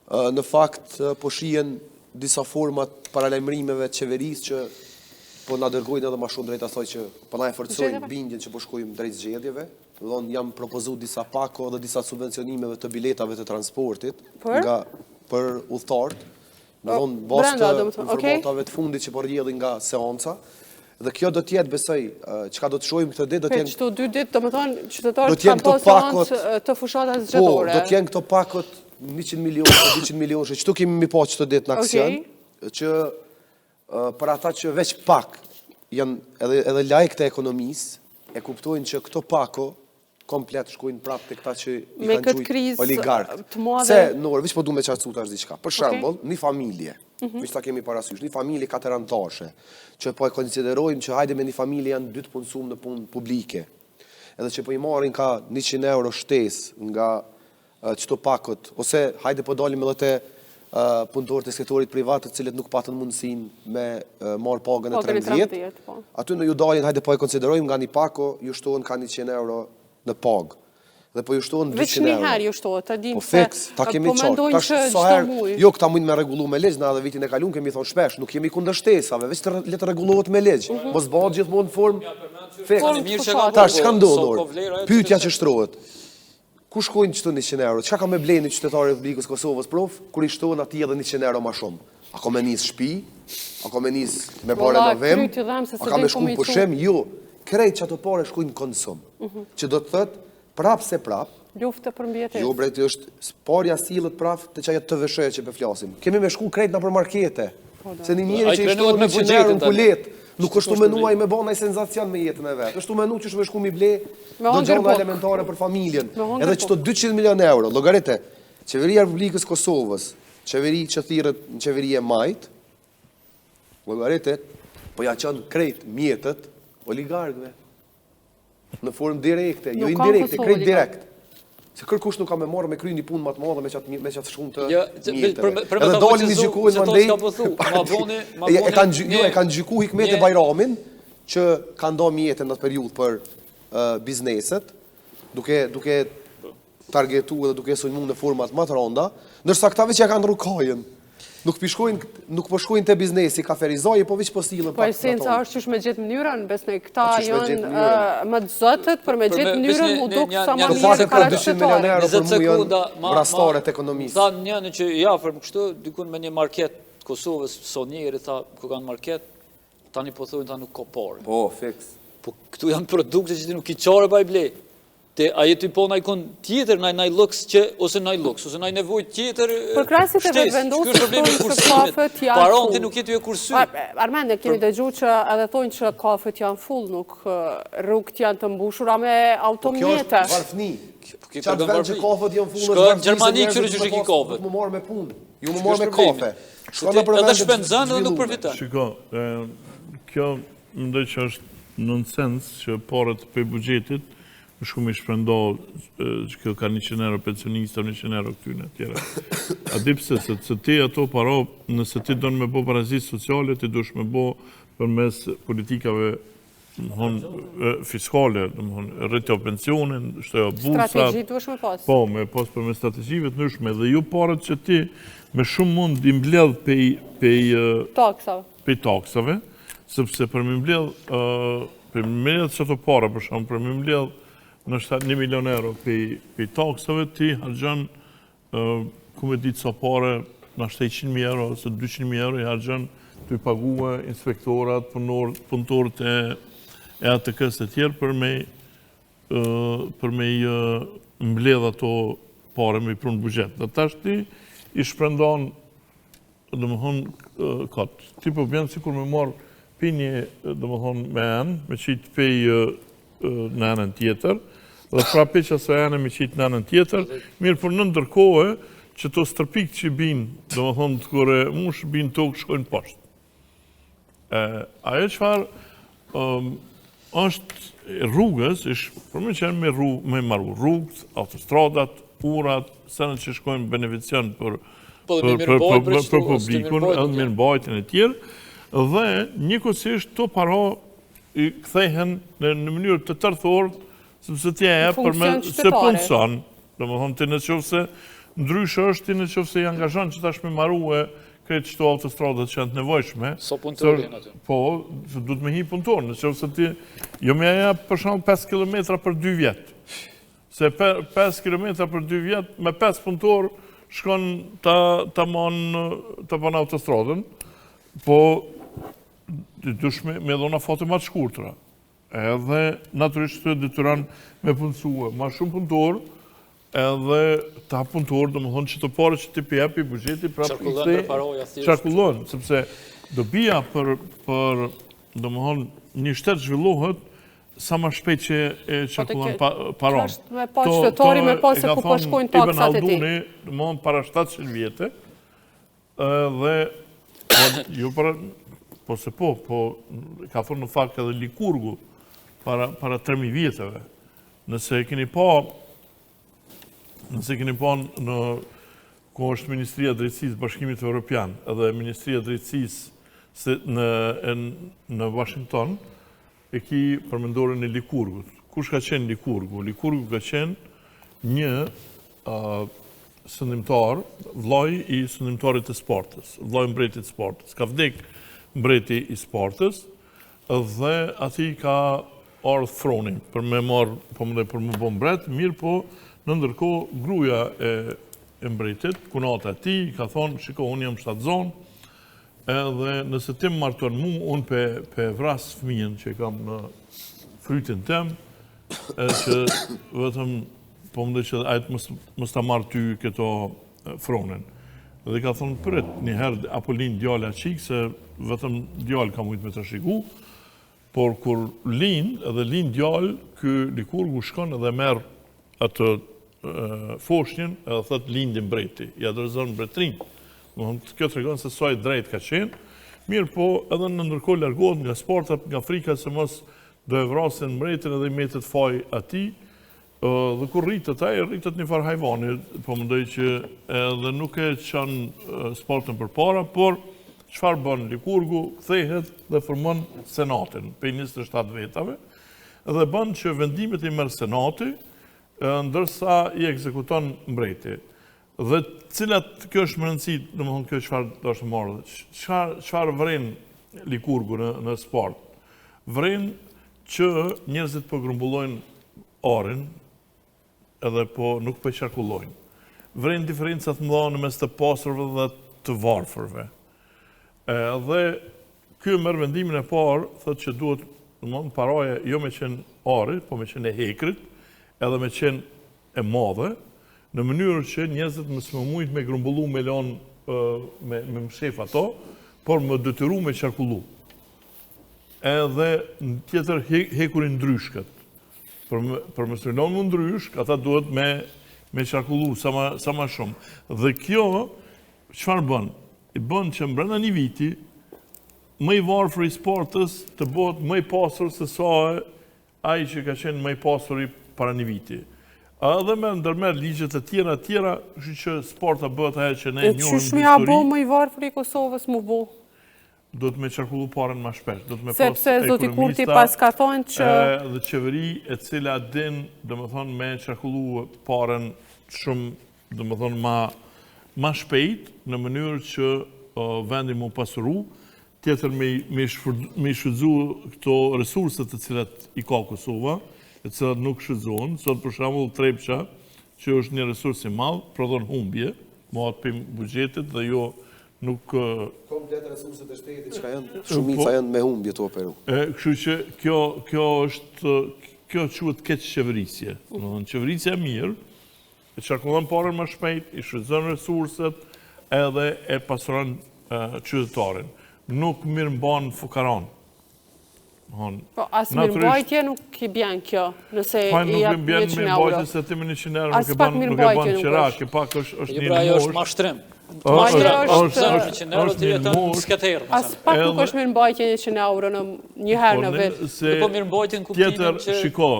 Në fakt, po shihen disa format paralajmërimeve të qeverisë që po na dërgojnë edhe më shumë drejt asaj që po na e forcojnë bindjen që po shkojmë drejt zgjedhjeve. Do thonë jam propozuar disa pako dhe disa subvencionimeve të biletave të transportit për udhëtarët. Do thonë bazë informatave të fundit që po rrjedhin nga seanca. Dhe kjo do të jetë, besoj, çka do të shohim këtë ditë do të jenë këto 2 ditë, domethënë qytetarët kanë pasur të fushatave zgjedhore. Do të jenë këto pakot 100 milionë, 200 milionë, çto kemi më pa çdo ditë në aksion, që për ata që veç pak janë edhe lajk të ekonomisë, e kuptojnë që këto pako komplet shkojnë prapë te këta që i kanë quajtur oligarkë. Se Nor, veç po duam të qartësu tash diçka. Për shembull, një familje, veç ta kemi parasysh, një familje katërantashe, që po e konsiderojmë që hajde me një familje janë 2 të punësuar në punë publike. Edhe që po i marrin ka 100 euro shtesë nga çto pakot, ose hajde po dalim edhe te punëtorët e sektorit privat, të cilët nuk patën mundësinë me marr pagën e 13. Aty në ju dalin, hajde po e konsiderojmë nga një pako, ju shtohen ka 100 euro në pagë. Dhe po ju shtohen 200 euro. Veç një herë ju shtohet, ta dim se po mendojnë që çdo muaj. Jo, këta mund me rregullu me ligj, na edhe vitin e kaluar kemi thonë shpesh, nuk jemi kundër shtesave, veç le të rregullohet me ligj. Mos bëhet gjithmonë në formë feks. Tash çka ndodhur? Pyetja që shtrohet. Ku shkojnë çto 100 euro? Çka ka me bleni qytetarët e Republikës Kosovës prof, kur i shtohen atij edhe 100 euro më shumë? A ka me nis shtëpi? A ka me nis me parë novem? A ka me shku pushim? Jo. Krejt që ato pare shkojnë konsum. Që do të thëtë, prapë se prapë. Luftë për mbjetesë. Jo, brejti është parja sillet prapë të çaja të vëshë që po flasim. Kemi me shku krejt në për markete. Se një njëri që i shtohet me buxhetin kulet, nuk është menuaj me bëna ai senzacion me jetën e vet. Është menuar që me shku mi ble do gjëra elementare për familjen. Edhe çto 200 milionë euro, llogaritë. Qeveria e Republikës Kosovës, qeveri që thirret në qeveri e majt, llogaritë, po ja çon krejt mjetët oligarkëve. Në formë direkte, jo indirekte, krejt direkt. Se kërkush nuk ka me marrë me kry një punë më të madhe me qatë shumë të mjetëve. Edhe dalin i gjykojnë mandej. E kanë gjyku Hikmet e Bajramin, që kanë do mjetën në të periudhë për bizneset, duke targetu edhe duke sulmu në format më të rënda, ndërsa këtave që ja kanë rrugajën. Nuk po shkojnë te biznesi, kaferizoje, po veç po sillen pak. Po esenca është që me gjetë mënyrën, besoj këta janë më të zotët për me gjetë mënyrën u duk sa më mirë para 200 milionë euro për mua vrastare të ekonomisë. Tha një që i afër kështu, dikun me një market të Kosovës, Sonieri tha ku kanë market, tani po thonë ta nuk ka parë. Po, fiks. Po këtu janë produkte që ti nuk i çore pa i ble. Te a jeti po naj kon tjetër, naj luks që ose naj nevojë tjetër. Për krahasit e vendosur të kafet janë. Paron ti nuk je ty e kursy. Armand, kemi dëgjuar që edhe thonë që kafet janë full, nuk rrugët janë të mbushura me automjete. Kjo është varfni. Çfarë vend që kafet janë full? Shko në Gjermani që ki kafet. Më marr me punë. Ju më marr me kafe. Edhe shpenzon edhe nuk përfiton. Shiko, kjo mendoj që është nonsens që parët për buxhetit shumë i shpërndo që kjo ka 100 euro pensionista, 100 euro këtyne tjera. A di pse, se ti ato para, nëse ti do në me bo parazit sociale, ti do shme bo për mes politikave fiskale, rritjo pensionin, shtojo bursat. Strategji du shme pas. Po, me pas për me strategjive të nëshme. Dhe ju parët që ti me shumë mund i mbledh pej taksave, sepse për me mbledh që të para, për shumë, për me mbledh në 1 milion euro për taksave, ti hargjan, ku me ditë sa pare, në 700.000 euro, ose 200.000 euro, i hargjan të i paguë inspektorat, punëtorët e ATK-s e tjerë, për me i mbledh ato pare me i prunë buxhet. Dhe tash ti i shprendon, dhe më thonë, katë. Ti po bjenë si kur me marë pinje, dhe më thonë, me enë, me qitë pej në enën tjetër, dhe prapi që asë enë me qitë në enën tjetër, mirë për në ndërkohë që të stërpik që binë, dhe më thonë të kore mush, binë tokë shkojnë poshtë. Ajo qëfar është rrugës, për me qenë me marru rrugës, autostradat, urat, sënë që shkojnë beneficion për publikun, edhe mirëmbajtjen e tjerë, dhe njëkohësisht të para i kthehen në mënyrë të tërthorë, sepse tja e se punëson, dhe më thonë të në qofë se Ndryshe është ti në qoftë se i angazhon që tash me marrue kretë qëto autostradat që janë të nevojshme. So punëtori janë aty. Po, duhet me hi punëtor, në qoftë se ti, jo me aja për shumë 5 km për 2 vjetë. Se 5 km për 2 vjetë, me 5 punëtor shkon të banë autostradën, po dush me dhona fate ma të shkurtra. Edhe naturisht të detyran me punësue. Ma shumë punëtor, edhe ta punëtor, do më thonë që të pare që ti pjepi bugjeti, qarkullon, sepse dobija për do më thonë, një shtetë zhvillohet, sa ma shpejt që e qarkullon paron. Me pa qytetari, me pa se ku përshkojnë taksat e ti. Ibn Halduni, do më thonë, para 700 vjetë, dhe, jo para, po se po, ka thonë në fakt edhe Likurgu, para 3000 vjetëve. Nëse keni pa në ku është Ministria e Drejtësisë Bashkimit Evropian edhe Ministria e Drejtësisë në Washington, e ki përmendorin e Likurgut. Kush ka qenë Likurgu? Likurgu ka qenë një sëndimtar, vllai i sëndimtarit të Spartës, vllai mbretit të Spartës. Ka vdek mbreti i Spartës dhe ati ka ardhë Fronin për me marë, për më bo mbret, mirë po në ndërkohë gruaja e mbretit, kunata ti, ka thonë, shiko, unë jam shtatzon, edhe nëse ti më marton mu, unë pe vras fëmijën që kam në frytin tem, edhe që vetëm, po më dhe që ajtë mës ta marë ty këto Fronin. Dhe ka thonë, pret, njëherë apo linë djallë qikë, se vetëm djallë ka mujtë me të shiku, por kur linë djallë, kë Likurgu shkon edhe merë atë foshnjën, edhe thëtë lindi mbreti, ja dërëzën mbretrin. Kjo të regonë se saj drejt ka qenë, mirë po edhe në ndërkohë largohet nga Sparta, nga Frika, se mos do e vrasin mbretin edhe i metet faj ati, dhe kur rritët rritët një farë hajvani, po më ndoj që edhe nuk e qanë Spartën për para, por çfarë bën Likurgu, kthehet dhe formon senatin, për 27 vetave, dhe bën që vendimet i merr senati, ndërsa i ekzekuton mbreti. Dhe cilat, kjo është më rëndësi, domethënë kjo çfarë do të marrë, çfarë vren Likurgu në Spartë? Vren që njerëzit po grumbullojnë arin, edhe po nuk po qarkullojnë. Vren diferencat mëdha në mes të pasurve dhe të varfërve. Dhe kjo merr vendimin e parë, thotë që duhet, domethënë paraja jo me qenë ari, po me qenë e hekrit, edhe me qenë e madhe, në mënyrë që njerëzit mos më mujt me grumbullu me lanë me mshef ato, por më detyru me qarkullu. Edhe në tjetër hekurin ndryshkët. Për më sërnon më ndryshk, ata duhet me qarkullu sa ma shumë. Dhe kjo, çfarë bën? I bën që brenda një viti, më i varfër i Spartës të bëhet më i pasur se sa ai që ka qenë më i pasur i para një viti. Edhe me ndërmer ligjet e tjera, kështu që Sparta bëhet ajo që ne njohim në histori. Ç'është më më i varfër i Kosovës më bu? Do të me qarkullu parën më shpesh. Sepse zoti Kurti pas ka thonë që dhe qeveri e cila din, domethënë me qarkullu parën shumë, domethënë ma shpejt, në mënyrë që vendi mu pasuru, tjetër me shfrytzu këto resurset të cilat i ka Kosova, e cilat nuk shfrytzohen, sot për shembull Trepça, që është një resurs i madh, prodhon humbje, mohat për buxhetit dhe jo nuk komplet resurset e shtetit që janë shumica janë me humbje to Peru. Kështu që kjo quhet keqçeverisje. Domethënë qeverisja e mirë e qarkullon parën më shpejt, i shfrytëzon resurset edhe e pasuron qytetarin. Nuk mirëmban fukaran. Po, as mirëmbajtje nuk i bjen kjo, nëse i jap 100 euro. Nuk bjen mirëmbajtje se ti me 100 euro nuk e ban qirak, e pak është një mosh. Ajo është mashtrim. As pak nuk është mirëmbajtje 100 euro në një herë në vit. Po mirëmbajtjen kuptimin që... Shiko,